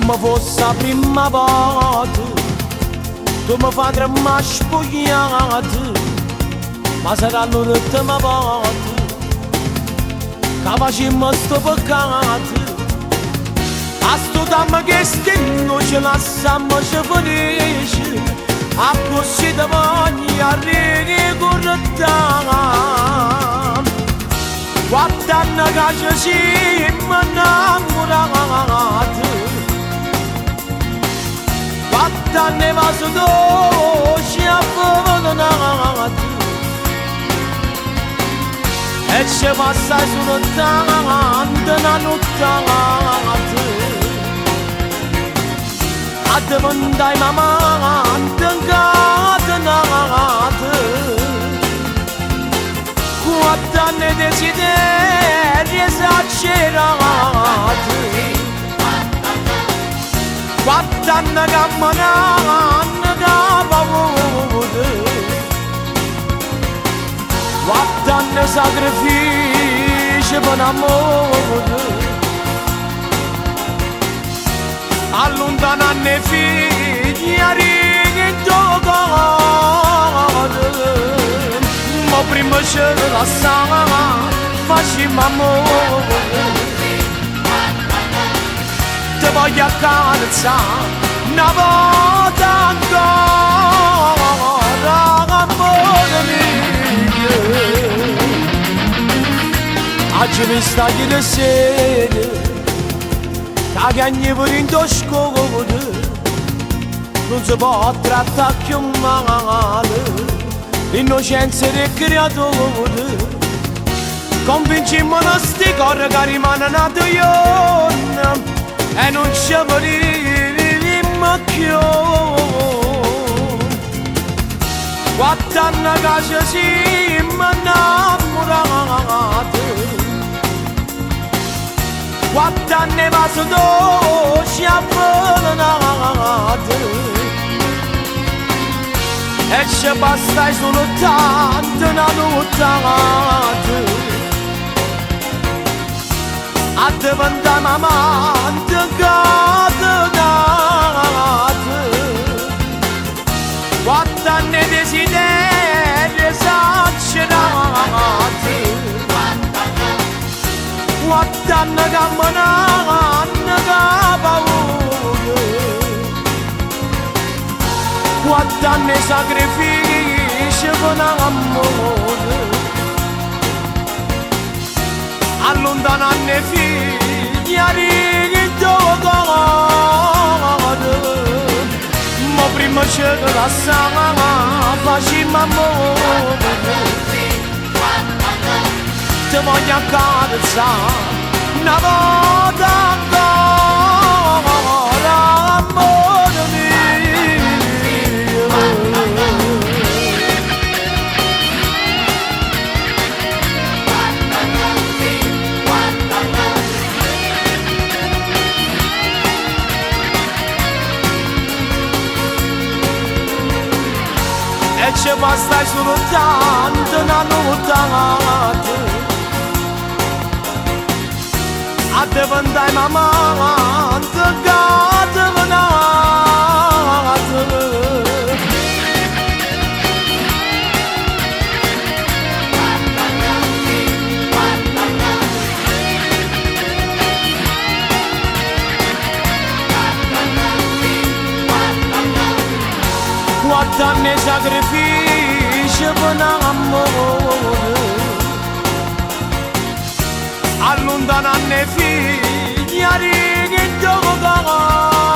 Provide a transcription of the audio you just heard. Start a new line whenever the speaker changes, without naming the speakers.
Come fosse la prima volta, tu mi fai tremare spogliato, ma sarà l'ultima volta che facciamo sto peccato. A sto damma che stiamo ci lasciamo ci finisce, a così da voglia ricordare. Guardando che ci siamo innamorati, guardando i vasi dolci avvelenati, e ci passa soltanto una notte. A diventare mamante incatenate, guardando i desideri esagerati, guardando che manano che paura, guardando i sacrifici per l'amore, allontanando i figli a righetto cuore. Ma prima ci lasciamo, facciamo amore. Ti voglio accarezzare una volta ancora, amore mio. Oggi mi stai le sere, che ogni vento scorre, non si può trattare più male l'innocenza del creatore. Convincimmo sti cuori che rimangono a io e non ci vedremo più. Guardando che ci siamo innamorati, guardando i vasi dolci avvelenati, e ci basta soltanto una notte. A diventare amante incatenate, guardando i desideri esagerati, guardando che manano che paura, guardando i sacrifici per l'amore, allontanando i figli a righetto cuore. Ma prima ci lasciamo, facciamo amore. Ti voglio accarezzare una volta ancora, amore mio. E ci basta soltanto una notte a diventare amante incatenate. Guardando i sacrifici per l'amore, allontanando i figli a righetto cuore.